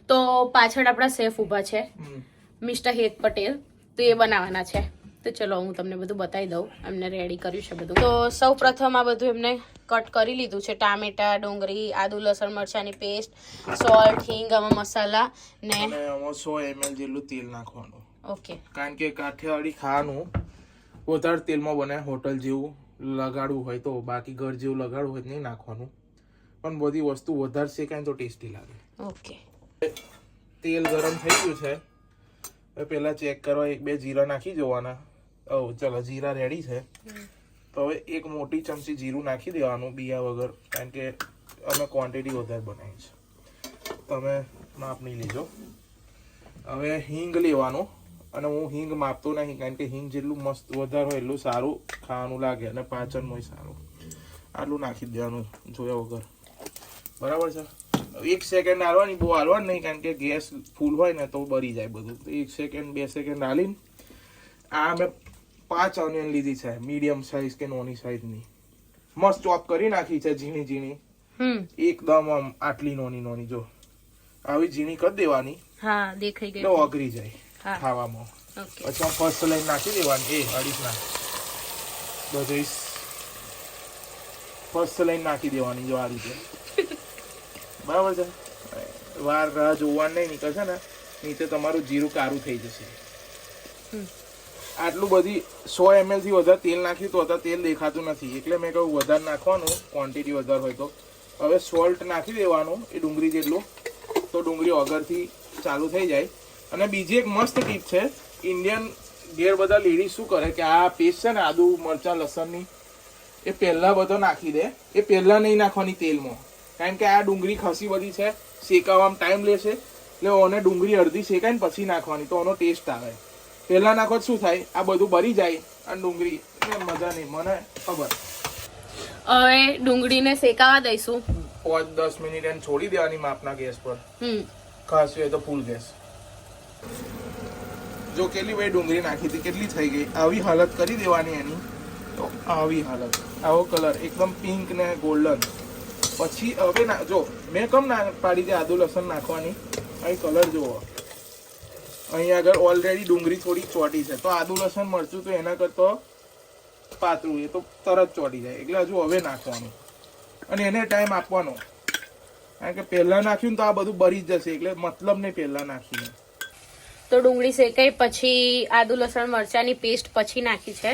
તો પાછળ આપણા શેફ ઊભા છે મિસ્ટર હેત પટેલ, તો એ બનાવવાના છે. તો ચલો હું તમને બધું બતાવી દઉં. એમને રેડી કર્યું છે બધું. તો સૌ પ્રથમ આ બધું એમને કટ કરી લીધું છે. ટામેટા, ડુંગળી, આદુ લસણ મરચાંની પેસ્ટ, સોલ્ટ, હિંગ, આમાં મસાલા ને 100 ml જેટલું તેલ નાખવાનું. ઓકે, કારણ કે કાઠિયાવાડી ખાવાનું વધારે તેલમાં બને. હોટલ જેવું લગાડવું હોય તો, બાકી ઘર જેવું લગાડવું હોય તો નહીં નાખવાનું. પણ બધી વસ્તુ વધારે શેકાય તો ટેસ્ટી લાગે. ઓકે, તેલ ગરમ થઈ ગયું છે. પેલા ચેક કરવા 1-2 જીરા નાખી જોવાના. ચલો જીરા રેડી છે. તો હવે 1 મોટી ચમચી જીરું નાખી દેવાનું બિયા વગર, કારણ કે અમે ક્વોન્ટિટી વધારે બનાવી છે. તમે માપ નહીં લેજો. હવે હિંગ લેવાનું, અને હું હિંગ માપતો નહીં, કારણ કે હિંગ જેટલું મસ્ત વધારે હોય એટલું સારું ખાવાનું લાગે અને પાચનમાં સારું. આટલું નાખી દેવાનું જોયા વગર, બરાબર છે. 1 સેકન્ડ હાલવાની, બહુ હાલવાનું નહીં, કારણ કે ગેસ ફૂલ હોય ને તો બળી જાય બધું. તો 1 સેકન્ડ 2 સેકન્ડ હાલીને આ મેં 5 ઓનિયન લીધી છે, મીડિયમ સાઈઝ કે નાની સાઈઝની, મસ્ત ચોપ કરી નાખી છે ઝીણી ઝીણી. એકદમ આમ આટલી નાની જો આવી ઝીણી કરી દેવાની. હા દેખાઈ ગઈ, તો ઓગળી જાય ખાવામાં. પછી ફર્સ્ટ લાઈન નાખી દેવાની, અડીસના બધું ફર્સ્ટ લાઈન નાખી દેવાની જો આ રીતે, બરાબર છે. વાર રાહ જોવાનું નહીં, નીકળશે ને નીચે તમારું જીરું કારું થઈ જશે. આટલું બધી 100 ml થી વધારે તેલ નાખ્યું તો અત્યારે તેલ દેખાતું નથી, એટલે મેં કહ્યું વધારે નાખવાનું, ક્વોન્ટિટી વધારે હોય તો. હવે સોલ્ટ નાખી દેવાનું એ ડુંગળી જેટલું, તો ડુંગળી વગરથી ચાલુ થઈ જાય. અને બીજી એક મસ્ત ટીપ છે, ઇન્ડિયન ઘેર બધા લેડીઝ શું કરે કે આ પેસ્ટ છે ને આદુ મરચાં લસણની, એ પહેલાં બધો નાખી દે. એ પહેલાં નહીં નાખવાની તેલમાં, કારણ કે આ ડુંગળી ખસી બધી છે, શેકાવામાં ટાઈમ લેશે. એટલે ઓને ડુંગળી અડધી શેકાય ને પછી નાખવાની, તો એનો ટેસ્ટ આવે. પહેલાં નાખો શું થાય, આ બધું બળી જાય અને ડુંગળી મજા નહીં, મને ખબર. હવે ડુંગળીને શેકાવા દઈશું 5-10 મિનિટ એને છોડી દેવાની માપના ગેસ પર. ખાસ હોય તો ફૂલ ગેસ. જો કેટલી ભાઈ ડુંગળી નાખી હતી, કેટલી થઈ ગઈ, આવી હાલત કરી દેવાની એની. તો આવી હાલત, આવો કલર એકદમ પિંક ને ગોલ્ડન. પછી હવે જો મેં કમ ના પાડી દે આદુ લસણ નાખવાની, અહીં કલર જુઓ, અહીં આગળ ઓલરેડી ડુંગળી થોડી ચોટી છે, તો આદુ લસણ મરચું તો એના કરતો પાતળું, એ તો તરત ચોટી જાય. એટલે હજુ હવે નાખવાનું અને એને ટાઈમ આપવાનો, કારણ કે પહેલા નાખ્યું ને તો આ બધું બળી જ જશે, એટલે મતલબ નહીં પહેલા નાખીને. તો ડુંગળી શેકાઈ પછી આદુ લસણ મરચાંની પેસ્ટ પછી નાખી છે,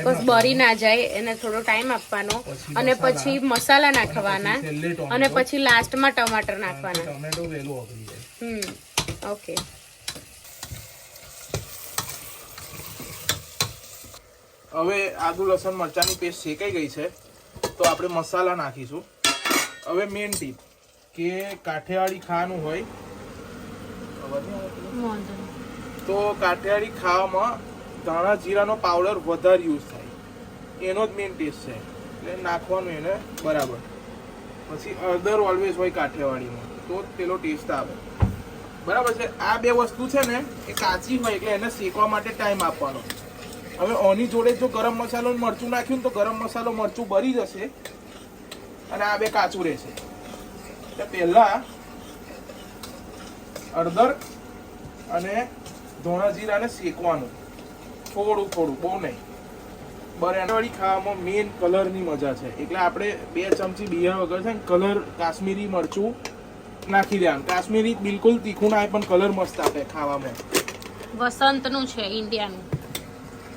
બસ બળી ના જાય એને થોડો ટાઈમ આપવાનો. અને પછી મસાલા નાખવાના, અને પછી લાસ્ટમાં ટમાટર નાખવાના. ટમેટો વેલું ઓગળી જાય. ઓકે, હવે આદુ લસણ મરચાંની પેસ્ટ શેકાઈ ગઈ છે, તો આપણે મસાલા નાખીશું. હવે મેઇન ટીપ કે કાઠિયાવાડી ખાવાનું હોય તો કાઠિયાવાડી ખાવામાં ધાણા જીરાનો પાવડર વધારે યુઝ થાય, એનો જ મેઇન ટેસ્ટ છે, એટલે નાખવાનું એને બરાબર. પછી હળદર ઓલવેઝ હોય કાઠિયાવાડીમાં, તો જ પેલો ટેસ્ટ આવે, બરાબર છે. આ બે વસ્તુ છે ને એ કાચી હોય, એટલે એને શેકવા માટે ટાઈમ આપવાનો. હવે ઓની જોડે જો ગરમ મસાલો મરચું નાખ્યું ને તો ગરમ મસાલો મરચું બળી જશે અને આ બે કાચું રહેશે. એટલે પહેલા હળદર અને ધોણા જીરાને શેકવાનું થોડું થોડું, બહુ નહીં. બરેવાળી ખાવામાં મેઇન કલરની મજા છે, એટલે આપણે 2 ચમચી બિયા વગર છે ને કલર કાશ્મીરી મરચું નાખી દેવાનું. કાશ્મીરી બિલકુલ તીખું ના પણ કલર મસ્ત આપે ખાવામાં. વસંતનું છે ઇન્ડિયાનું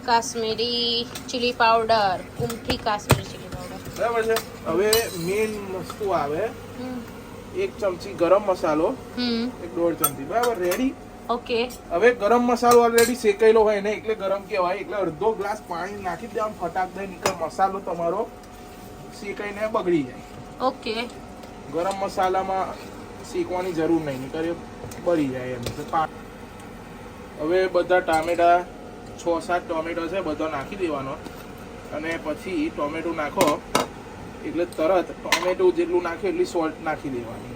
Kashmiri chilli powder, Kumthi Kashmiri chilli powder, બરાબર છે. હવે મેઇન વસ્તુ આવે 1 ચમચી ગરમ મસાલો, 1-1.5 ચમચી, બરાબર, રેડી. ઓકે, હવે ગરમ મસાલો ઓલરેડી શેકાયેલો હોય ને એટલે ગરમ કહેવાય, એટલે અડધો ગ્લાસ પાણી નાખી દેવાનું, ફટાક દઈ નીકળ, મસાલો તમારો શેકાઈને બગડી જાય. ઓકે, ગરમ મસાલામાં શેકવાની જરૂર નહીં, નીકળે બળી જાય એમ. હવે બધા ટામેટા 6-7 ટોમેટો છે, બધો નાખી દેવાનો. અને પછી ટોમેટો નાખો એટલે તરત ટોમેટો જેટલું નાખ્યું એટલી સોલ્ટ નાખી દેવાની.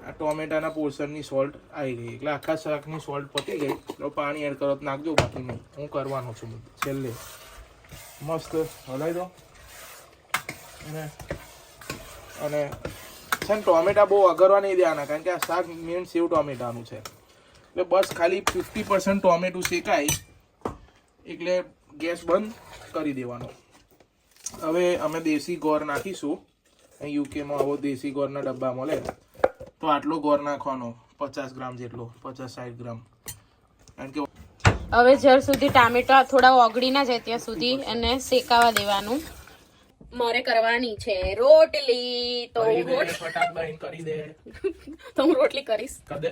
આ ટોમેટાના પોર્શનની સોલ્ટ આવી ગઈ, એટલે આખા શાકની સોલ્ટ પતી ગઈ. તો પાણી એડ કરો નાખજો, બાકી નહીં, હું કરવાનો છું છેલ્લે. મસ્ત હલાવી દો અને છે ને ટોમેટા બહુ અગરવા નહીં દેવાના, કારણ કે આ શાક મેન સેવ ટોમેટાનું છે. એટલે બસ ખાલી 50% ટોમેટું શેકાય એટલે ગેસ બંધ કરી દેવાનો. હવે અમે દેશી ગોળ નાખીશું. યુકેમાં આવો દેશી ગોળના ડબ્બા મળે તો આટલો ગોળ નાખવાનો, 50 ગ્રામ જેટલો, 50-60 ગ્રામ. કારણ કે હવે જ્યાં સુધી ટામેટા થોડા ઓગળી ના જાય ત્યાં સુધી એને શેકાવા દેવાનું. મારે કરવાની છે રોટલી, તો ફટાક દઈને કરી દે. તો હું રોટલી કરીશ. કર દે.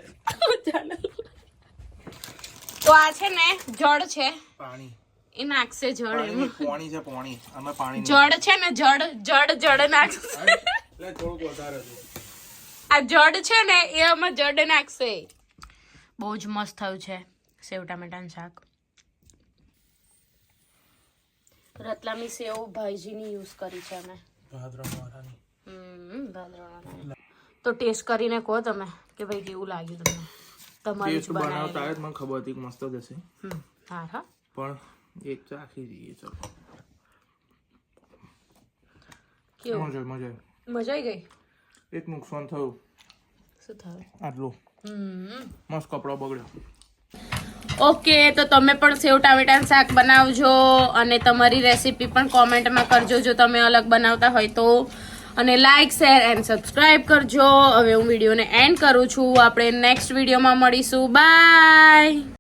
તો આ છે ને જળ છે, પાણી એ નાખશે જળ એમાં. પાણી છે, પાણી અમે પાણી જળ છે ને જળ નાખશે. એટલે થોડુંક વધારે છે. આ જડ છે ને એ આમાં જડ નાખશે. બહુ જ મસ્ત થયું છે સેવ ટામેટાનું શાક. રતલામી સેવ ભાઈજીની યુઝ કરી છે અમે. ભાદરવાની. તો ટેસ્ટ કરીને કહો તમે કે ભાઈ કેવું લાગ્યું તમને. તમારી જ બનાવતા જ મને ખબર હતી કે મસ્ત જ હશે. હા હા, પણ એક ચાખી જઈએ. ચલો, કેવું મજા આવી ગઈ? એક નુકસાન થયું. શું થયું? આટલું મસ્ત કપડો બગડ્યો. ઓકે, તો તમે પણ સેવ ટામેટાનું શાક બનાવજો અને તમારી રેસીપી પણ કોમેન્ટમાં કરજો જો તમે અલગ બનાવતા હોય તો. અને લાઇક, શેર એન્ડ સબસ્ક્રાઇબ કરજો. હવે હું વિડીયોને એન્ડ કરું છું. આપણે નેક્સ્ટ વિડીયોમાં મળીશું. બાય.